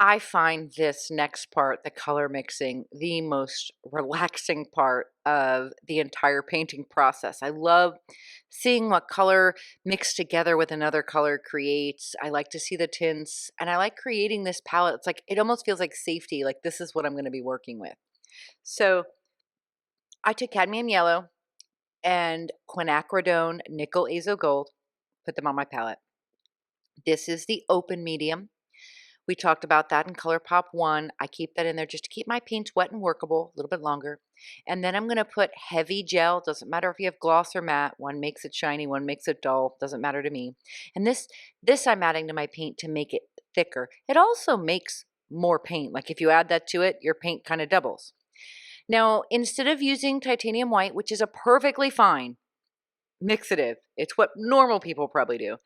I find this next part, the color mixing, the most relaxing part of the entire painting process. I love seeing what color mixed together with another color creates. I like to see the tints, and I like creating this palette. It's like it almost feels like safety, like this is what I'm going to be working with. So I took cadmium yellow and quinacridone nickel azo gold, put them on my palette. This is the open medium. We talked about that in ColourPop 1. I keep that in there just to keep my paints wet and workable a little bit longer. And then I'm going to put heavy gel. Doesn't matter if you have gloss or matte. One makes it shiny, one makes it dull. Doesn't matter to me. And this I'm adding to my paint to make it thicker. It also makes more paint. Like if you add that to it, your paint kind of doubles. Now, instead of using titanium white, which is a perfectly fine mixative, it's what normal people probably do,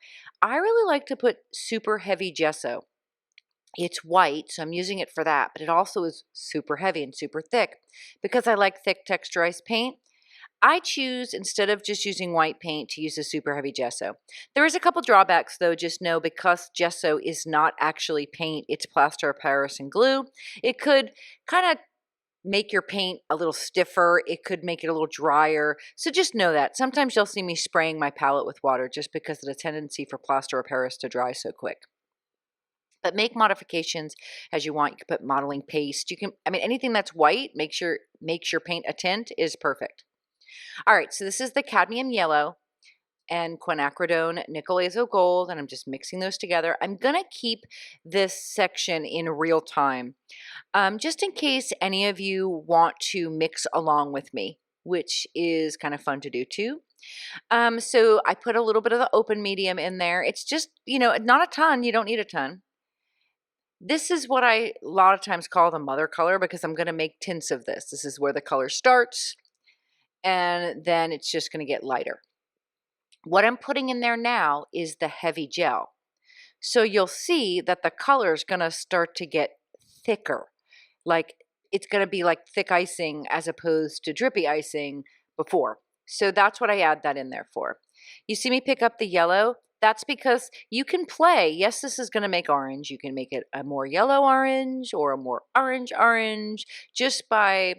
I really like to put super heavy gesso. It's white, so I'm using it for that, but it also is super heavy and super thick. Because I like thick texturized paint, I choose, instead of just using white paint, to use a super heavy gesso. There is a couple drawbacks though, just know because gesso is not actually paint, it's plaster of Paris and glue. It could kind of make your paint a little stiffer. It could make it a little drier. So just know that. Sometimes you'll see me spraying my palette with water just because of the tendency for plaster of Paris to dry so quick. But make modifications as you want. You can put modeling paste. You can, I mean, anything that's white makes your paint a tint is perfect. All right, so this is the cadmium yellow and quinacridone nickel azo gold, and I'm just mixing those together. I'm gonna keep this section in real time, just in case any of you want to mix along with me, which is kind of fun to do too. So I put a little bit of the open medium in there. It's just, not a ton. You don't need a ton. This is what I a lot of times call the mother color because I'm going to make tints of this. This is where the color starts, and then it's just going to get lighter. What I'm putting in there now is the heavy gel. So you'll see that the color is going to start to get thicker. Like it's going to be like thick icing as opposed to drippy icing before. So that's what I add that in there for. You see me pick up the yellow? That's because you can play. Yes, this is going to make orange. You can make it a more yellow orange or a more orange just by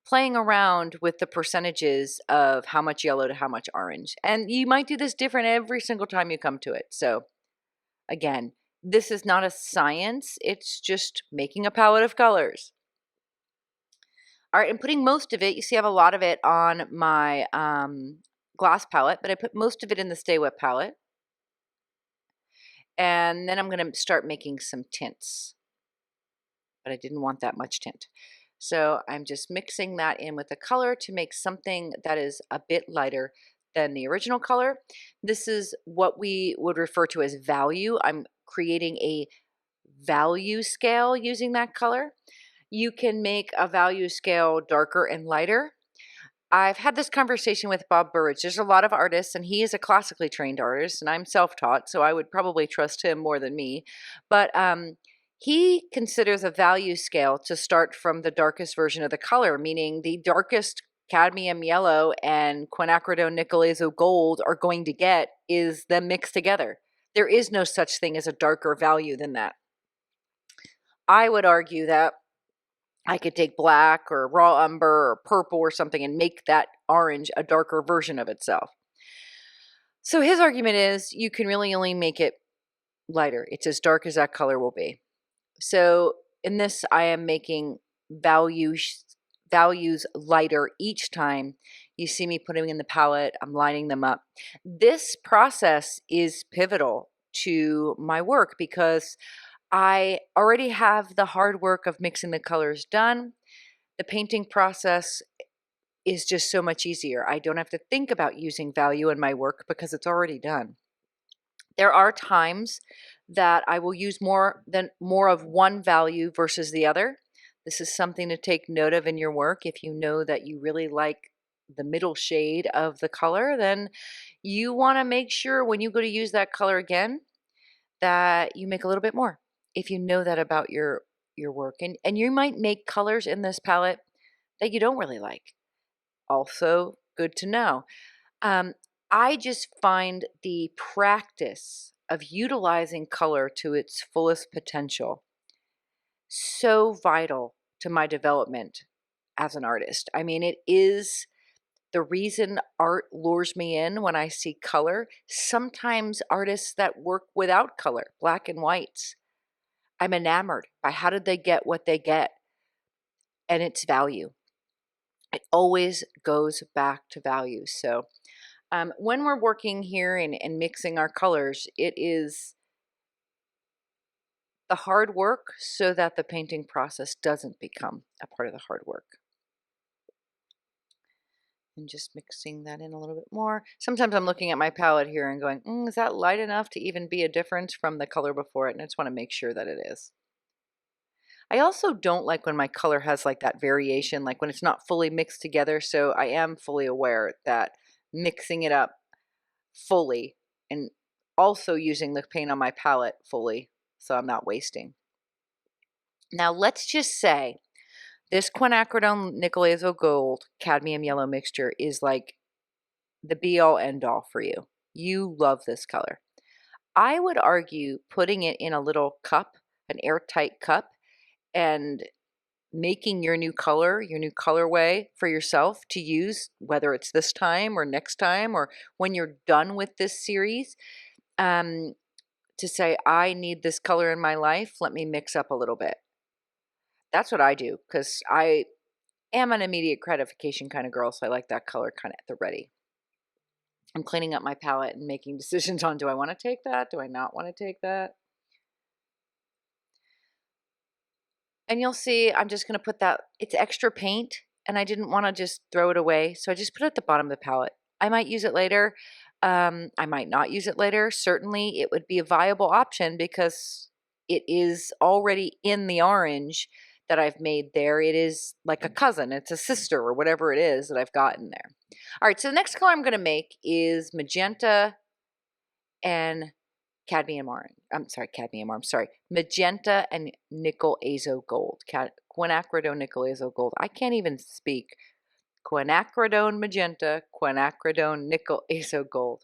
playing around with the percentages of how much yellow to how much orange. And you might do this different every single time you come to it. So again, this is not a science. It's just making a palette of colors. All right, I'm putting most of it. You see I have a lot of it on my glass palette, but I put most of it in the Stay Wet palette. And then I'm going to start making some tints. But I didn't want that much tint. So I'm just mixing that in with the color to make something that is a bit lighter than the original color. This is what we would refer to as value. I'm creating a value scale using that color. You can make a value scale darker and lighter. I've had this conversation with Bob Burridge. There's a lot of artists, and he is a classically trained artist, and I'm self-taught, so I would probably trust him more than me. But he considers a value scale to start from the darkest version of the color, meaning the darkest cadmium yellow and quinacridone nickel azo gold are going to get is them mixed together. There is no such thing as a darker value than that. I would argue that I could take black or raw umber or purple or something and make that orange a darker version of itself. So his argument is you can really only make it lighter. It's as dark as that color will be. So in this, I am making values lighter each time. You see me putting in the palette, I'm lining them up. This process is pivotal to my work because I already have the hard work of mixing the colors done. The painting process is just so much easier. I don't have to think about using value in my work because it's already done. There are times that I will use more of one value versus the other. This is something to take note of in your work. If you know that you really like the middle shade of the color, then you want to make sure when you go to use that color again that you make a little bit more. If you know that about your work. And you might make colors in this palette that you don't really like. Also good to know. I just find the practice of utilizing color to its fullest potential so vital to my development as an artist. I mean, it is the reason art lures me in when I see color. Sometimes artists that work without color, black and whites, I'm enamored by how did they get what they get and its value. It always goes back to value. So when we're working here and mixing our colors, it is the hard work so that the painting process doesn't become a part of the hard work. And just mixing that in a little bit more. Sometimes I'm looking at my palette here and going, is that light enough to even be a difference from the color before it? And I just want to make sure that it is. I also don't like when my color has like that variation, like when it's not fully mixed together. So I am fully aware that mixing it up fully and also using the paint on my palette fully so I'm not wasting. Now let's just say this quinacridone nickel azo gold cadmium yellow mixture is like the be all end all for you. You love this color. I would argue putting it in a little cup, an airtight cup, and making your new color, your new colorway for yourself to use, whether it's this time or next time or when you're done with this series, um, to say, I need this color in my life. Let me mix up a little bit. That's what I do because I am an immediate gratification kind of girl. So I like that color kind of at the ready. I'm cleaning up my palette and making decisions on, do I want to take that? Do I not want to take that? And you'll see I'm just going to put that, it's extra paint and I didn't want to just throw it away. So I just put it at the bottom of the palette. I might use it later. I might not use it later. Certainly it would be a viable option because it is already in the orange that I've made there. It is like a cousin, it's a sister or whatever it is that I've got in there. All right, so the next color I'm going to make is magenta and cadmium orange. I'm sorry, cadmium orange. Sorry, magenta and nickel azo gold. Quinacridone nickel azo gold. I can't even speak. Quinacridone magenta, quinacridone nickel azo gold.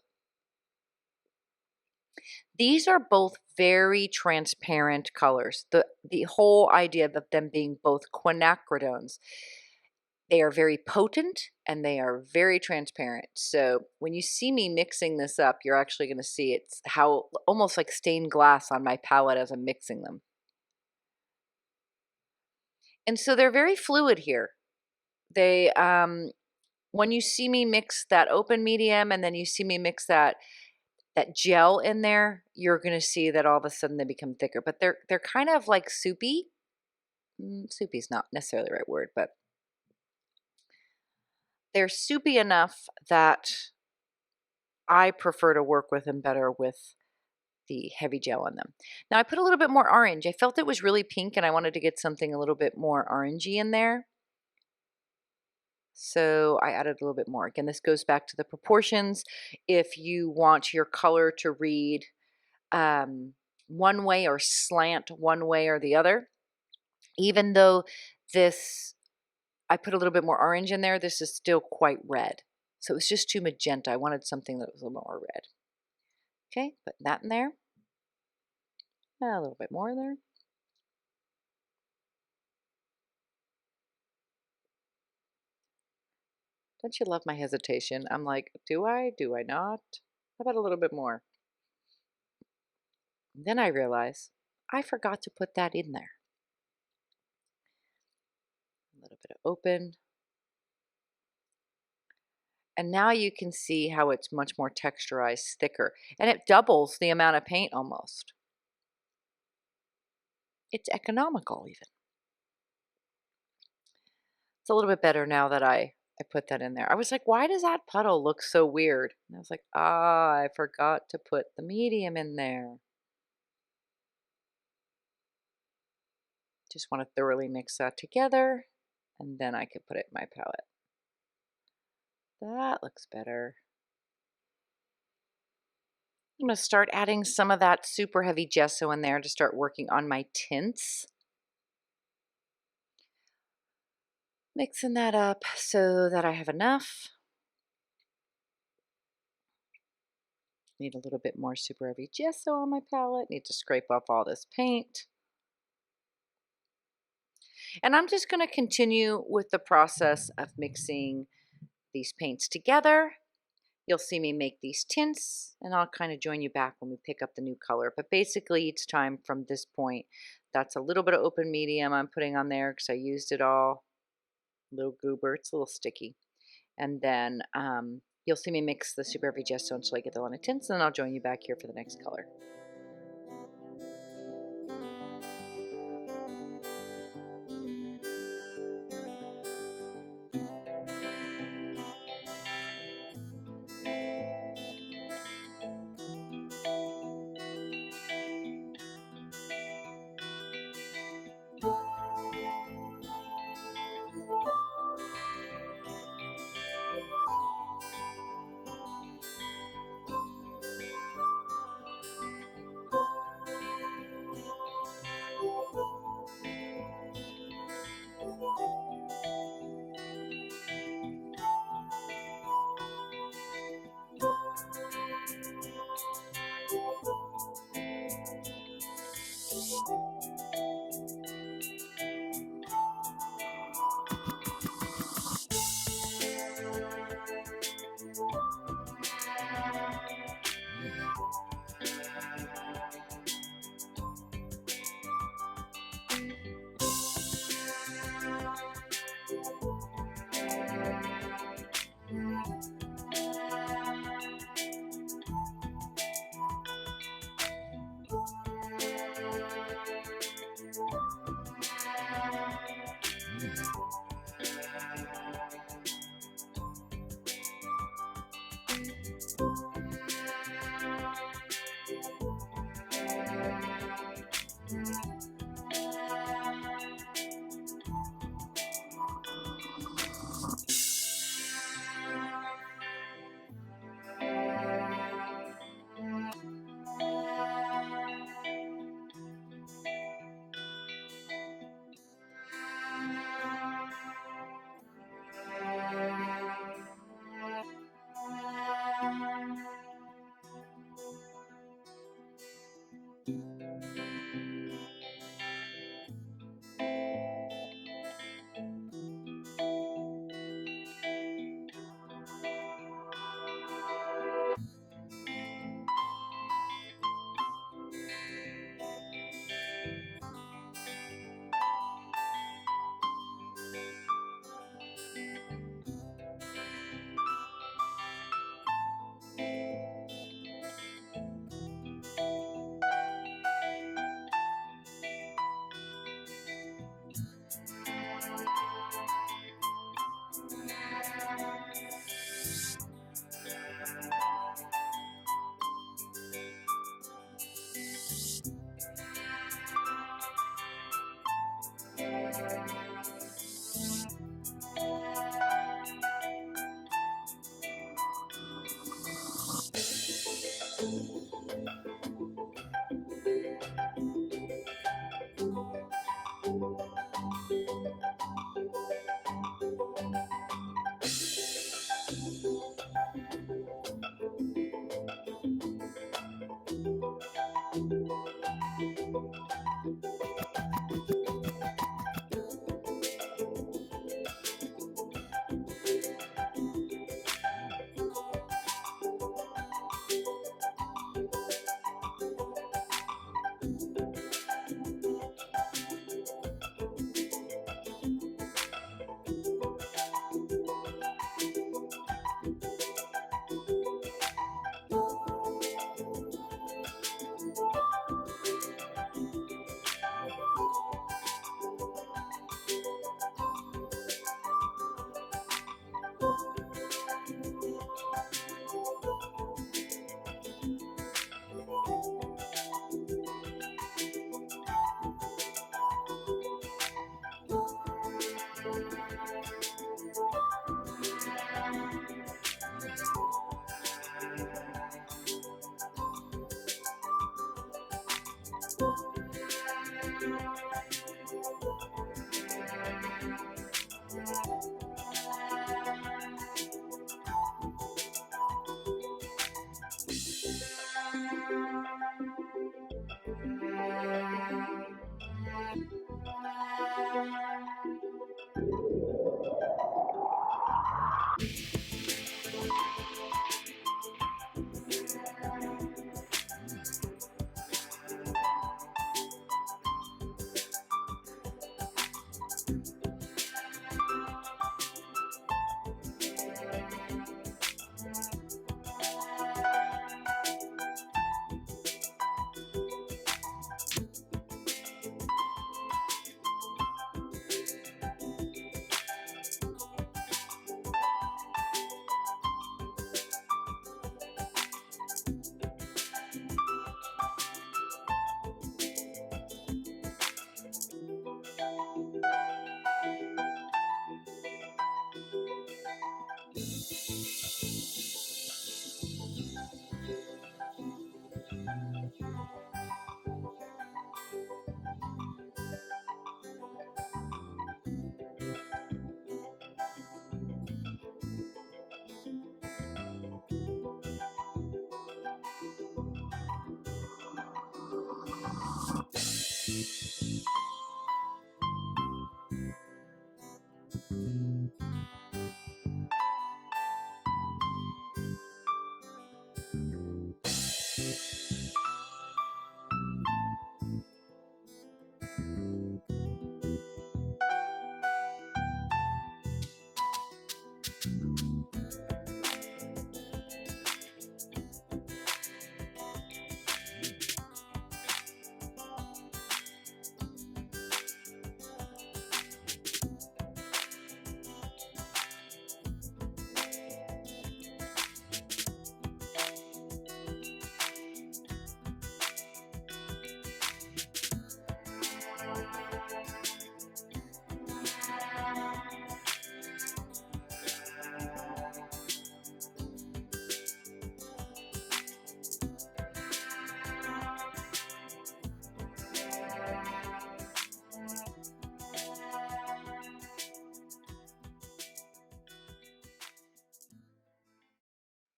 These are both very transparent colors. The whole idea of them being both quinacridones. They are very potent and they are very transparent. So when you see me mixing this up, you're actually going to see it's how almost like stained glass on my palette as I'm mixing them. And so they're very fluid here. They, when you see me mix that open medium and then you see me mix that gel in there, you're going to see that all of a sudden they become thicker. But they're kind of like soupy. Soupy is not necessarily the right word, but they're soupy enough that I prefer to work with them better with the heavy gel on them. Now I put a little bit more orange. I felt it was really pink and I wanted to get something a little bit more orangey in there. So I added a little bit more. Again, this goes back to the proportions. If you want your color to read one way or slant one way or the other, even though this, I put a little bit more orange in there, this is still quite red. So it was just too magenta. I wanted something that was a little more red. Okay, put that in there. A little bit more in there. Don't you love my hesitation? I'm like, do I? Do I not? How about a little bit more? And then I realize I forgot to put that in there. A little bit of open. And now you can see how it's much more texturized, thicker. And it doubles the amount of paint almost. It's economical even. It's a little bit better now that I put that in there. I was like, why does that puddle look so weird? And I was like, I forgot to put the medium in there. Just want to thoroughly mix that together. And then I could put it in my palette. That looks better. I'm going to start adding some of that super heavy gesso in there to start working on my tints. Mixing that up so that I have enough. Need a little bit more super heavy gesso on my palette. Need to scrape off all this paint. And I'm just going to continue with the process of mixing these paints together. You'll see me make these tints, and I'll kind of join you back when we pick up the new color. But basically, each time from this point, that's a little bit of open medium I'm putting on there because I used it all. A little goober, it's a little sticky. And then you'll see me mix the Super Heavy Gesso until I get the line of tints, and then I'll join you back here for the next color.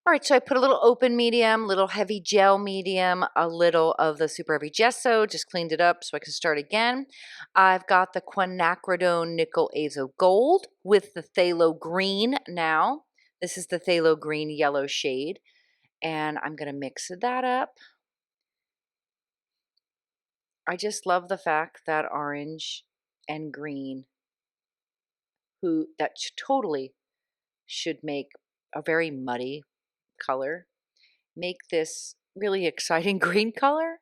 All right, so I put a little open medium, little heavy gel medium, a little of the super heavy gesso, just cleaned it up so I can start again. I've got the quinacridone nickel azo gold with the phthalo green now. This is the phthalo green yellow shade, and I'm going to mix that up. I just love the fact that orange and green, totally should make a very muddy color, make this really exciting green color.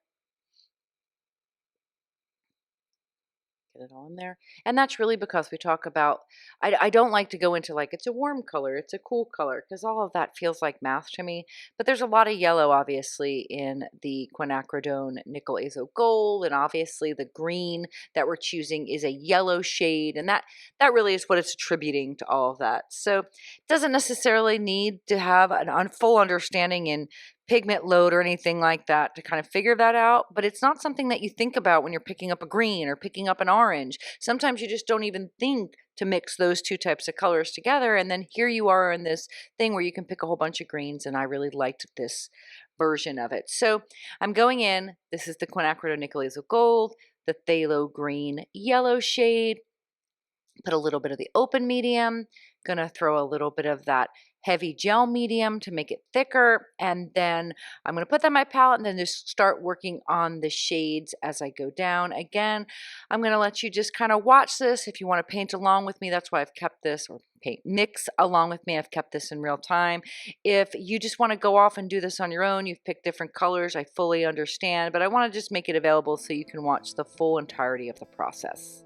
Get it all in there. And that's really because we talk about, I don't like to go into like, it's a warm color, it's a cool color, because all of that feels like math to me. But there's a lot of yellow, obviously, in the quinacridone nickel azo gold. And obviously the green that we're choosing is a yellow shade. And that really is what it's attributing to all of that. So it doesn't necessarily need to have a full understanding in pigment load or anything like that to kind of figure that out, but it's not something that you think about when you're picking up a green or picking up an orange. Sometimes you just don't even think to mix those two types of colors together, and then here you are in this thing where you can pick a whole bunch of greens, and I really liked this version of it. So I'm going in, this is the quinacridone nickel azo gold, the phthalo green yellow shade, put a little bit of the open medium, gonna throw a little bit of that heavy gel medium to make it thicker, and then I'm gonna put that in my palette and then just start working on the shades as I go down. Again, I'm gonna let you just kind of watch this. If you want to paint along with me, that's why I've kept this, or mix along with me, I've kept this in real time. If you just want to go off and do this on your own, you've picked different colors, I fully understand, but I want to just make it available so you can watch the full entirety of the process.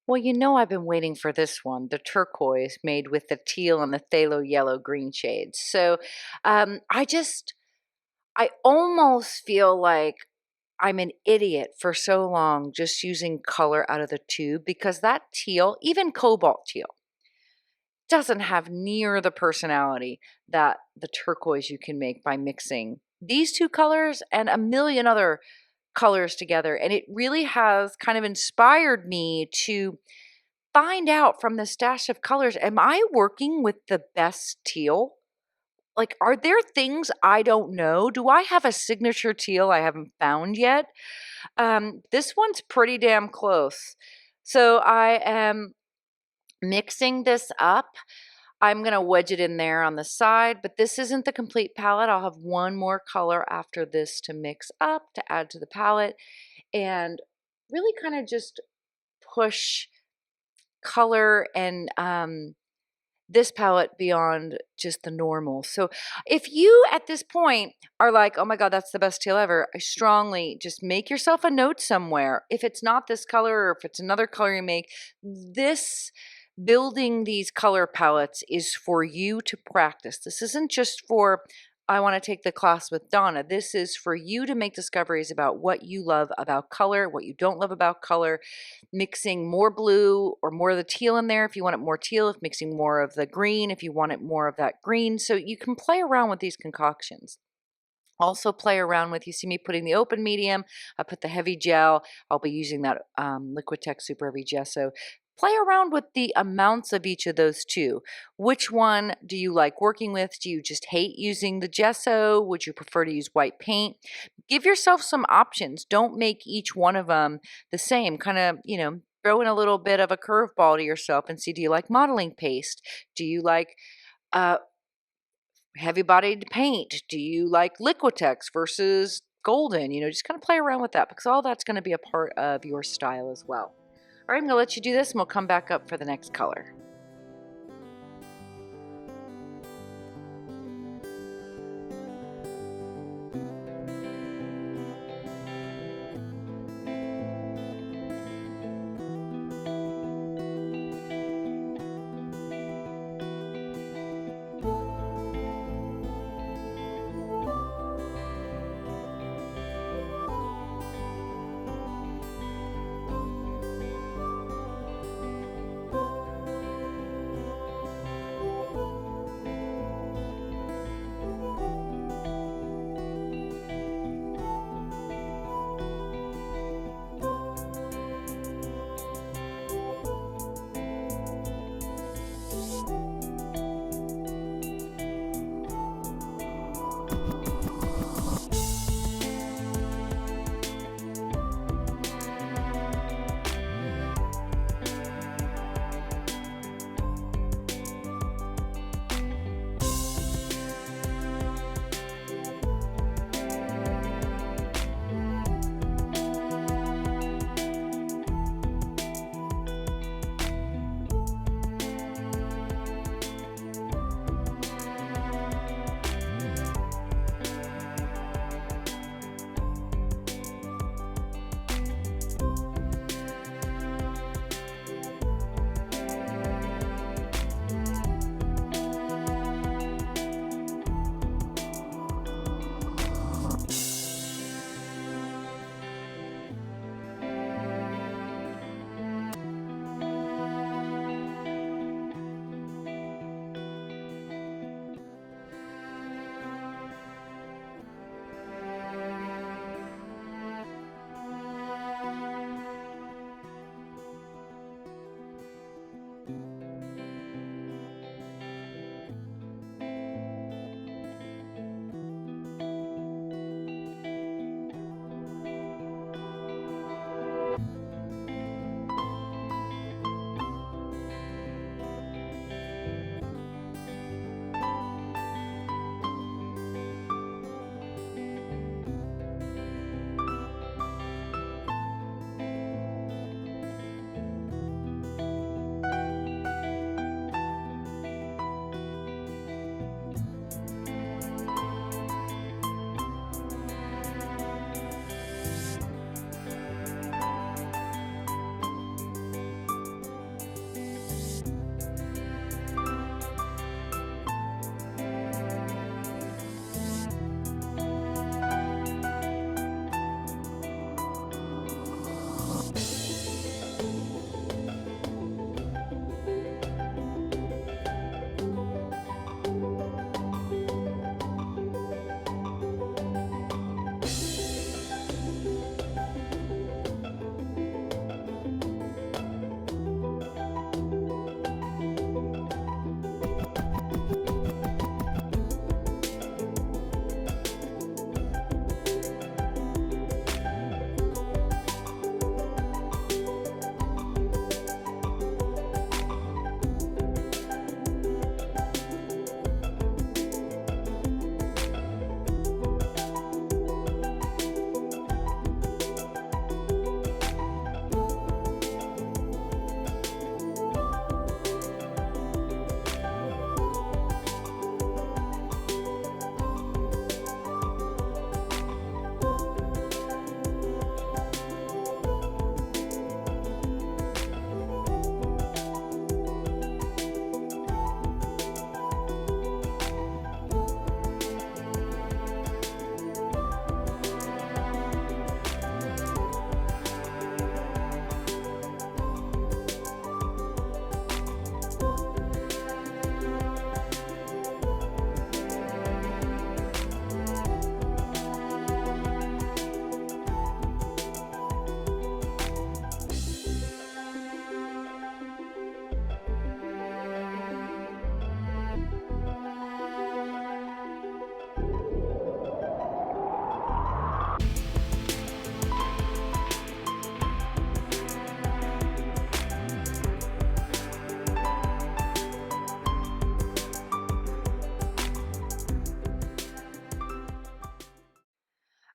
Well, I've been waiting for this one, the turquoise made with the teal and the phthalo yellow green shades. So I almost feel like I'm an idiot for so long just using color out of the tube because that teal, even cobalt teal, doesn't have near the personality that the turquoise you can make by mixing these two colors and a million other colors together. And it really has kind of inspired me to find out from the stash of colors, am I working with the best teal? Like, are there things I don't know? Do I have a signature teal I haven't found yet? This one's pretty damn close. So I am mixing this up. I'm going to wedge it in there on the side, but this isn't the complete palette. I'll have one more color after this to mix up to add to the palette and really kind of just push color and this palette beyond just the normal. So if you at this point are like, oh my God, that's the best teal ever, I strongly just make yourself a note somewhere. If it's not this color or if it's another color you make, this building these color palettes is for you to practice. This isn't just for, I want to take the class with Donna. This is for you to make discoveries about what you love about color, what you don't love about color, mixing more blue or more of the teal in there if you want it more teal, if mixing more of the green if you want it more of that green. So you can play around with these concoctions. Also play around with, you see me putting the open medium, I put the heavy gel, I'll be using that Liquitex Super Heavy Gesso. Play around with the amounts of each of those two. Which one do you like working with? Do you just hate using the gesso? Would you prefer to use white paint? Give yourself some options. Don't make each one of them the same. Kind of, throw in a little bit of a curveball to yourself and see, do you like modeling paste? Do you like uh, heavy bodied paint? Do you like Liquitex versus golden? Just kind of play around with that because all that's going to be a part of your style as well. All right, I'm going to let you do this and we'll come back up for the next color.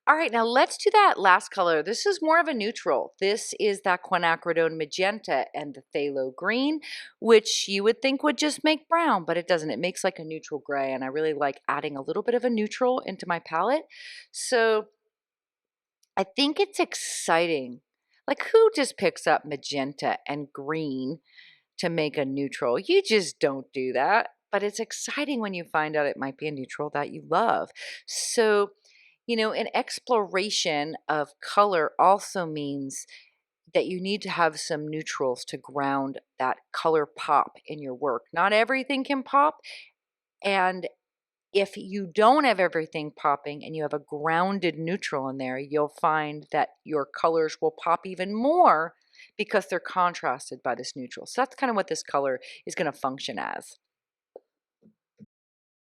All right, now let's do that last color. This is more of a neutral. This is that quinacridone magenta and the phthalo green, which you would think would just make brown, but it doesn't. It makes like a neutral gray, and I really like adding a little bit of a neutral into my palette. So I think it's exciting. Like, who just picks up magenta and green to make a neutral? You just don't do that. But it's exciting when you find out it might be a neutral that you love. So, an exploration of color also means that you need to have some neutrals to ground that color pop in your work. Not everything can pop. And if you don't have everything popping and you have a grounded neutral in there, you'll find that your colors will pop even more because they're contrasted by this neutral. So that's kind of what this color is going to function as.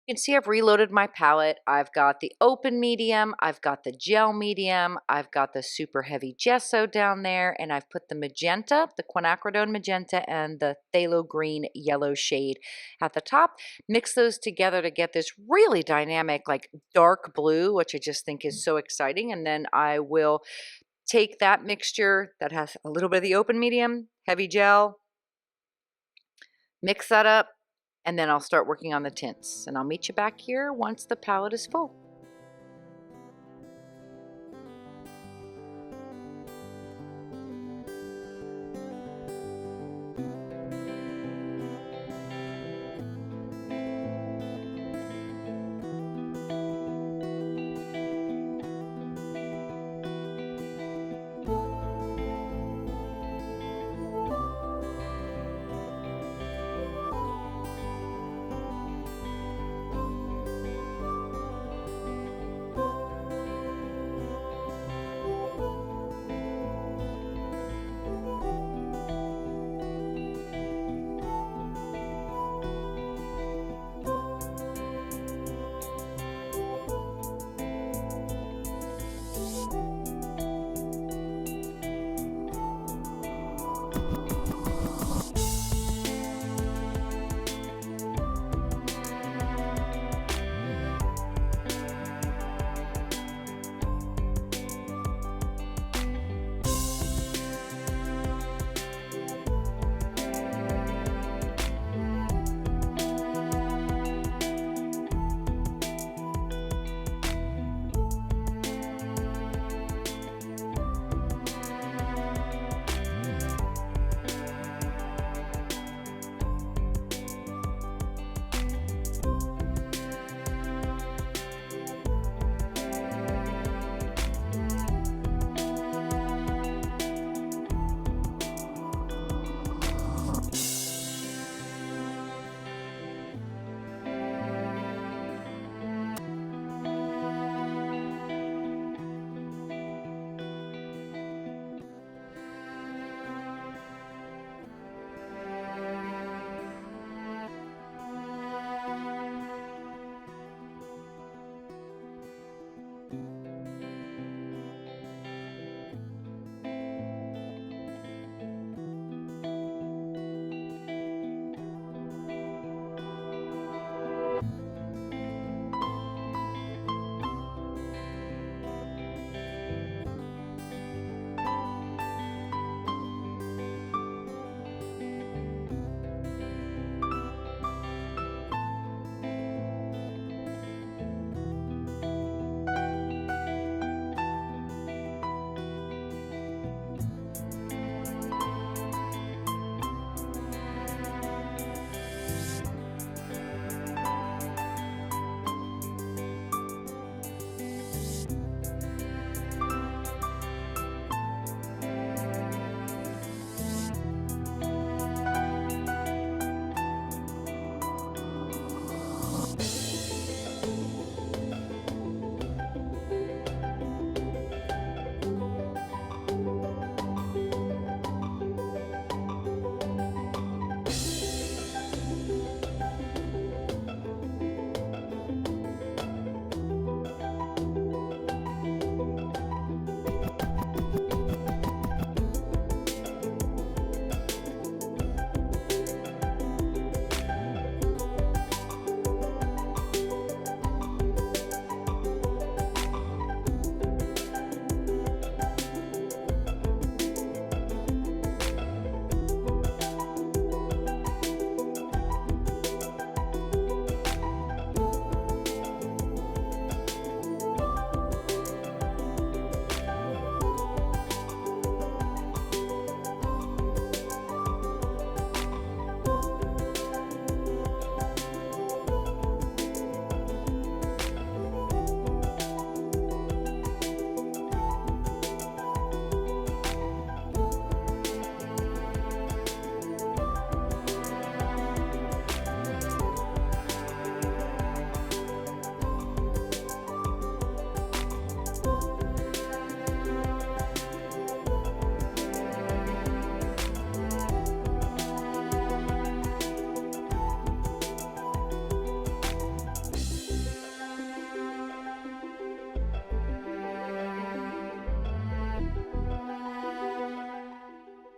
You can see I've reloaded my palette. I've got the open medium, I've got the gel medium, I've got the super heavy gesso down there, and I've put the magenta, the quinacridone magenta, and the phthalo green yellow shade at the top. Mix those together to get this really dynamic, like dark blue, which I just think is so exciting. And then I will take that mixture that has a little bit of the open medium, heavy gel, mix that up, and then I'll start working on the tints. And I'll meet you back here once the palette is full.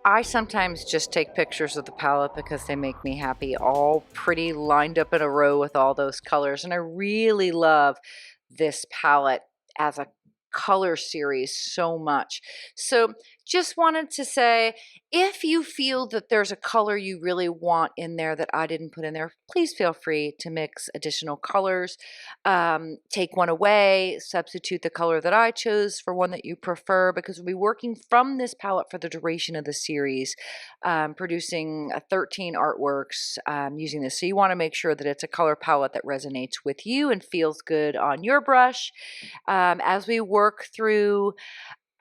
I sometimes just take pictures of the palette because they make me happy, all pretty lined up in a row with all those colors. And I really love this palette as a color series so much. So just wanted to say, if you feel that there's a color you really want in there that I didn't put in there, please feel free to mix additional colors. Take one away, substitute the color that I chose for one that you prefer, because we'll be working from this palette for the duration of the series, producing 13 artworks using this. So you want to make sure that it's a color palette that resonates with you and feels good on your brush. As we work through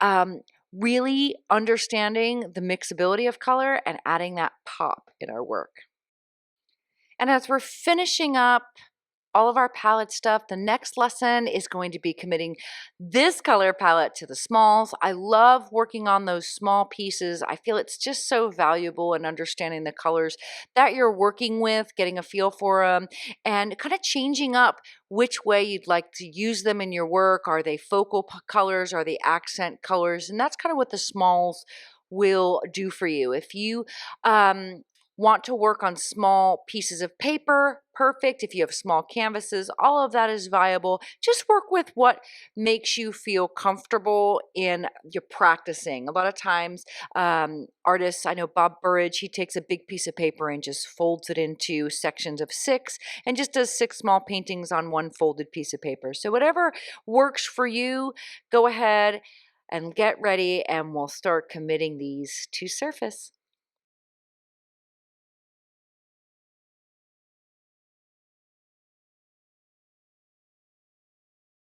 um, really understanding the mixability of color and adding that pop in our work. And as we're finishing up all of our palette stuff, the next lesson is going to be committing this color palette to the smalls. I love working on those small pieces. I feel it's just so valuable in understanding the colors that you're working with, getting a feel for them, and kind of changing up which way you'd like to use them in your work. Are they focal colors? Are they accent colors? And that's kind of what the smalls will do for you. If you want to work on small pieces of paper, perfect. If you have small canvases, all of that is viable. Just work with what makes you feel comfortable in your practicing. A lot of times, artists, I know Bob Burridge, he takes a big piece of paper and just folds it into sections of 6 and just does 6 small paintings on one folded piece of paper. So whatever works for you, go ahead and get ready, and we'll start committing these to surface.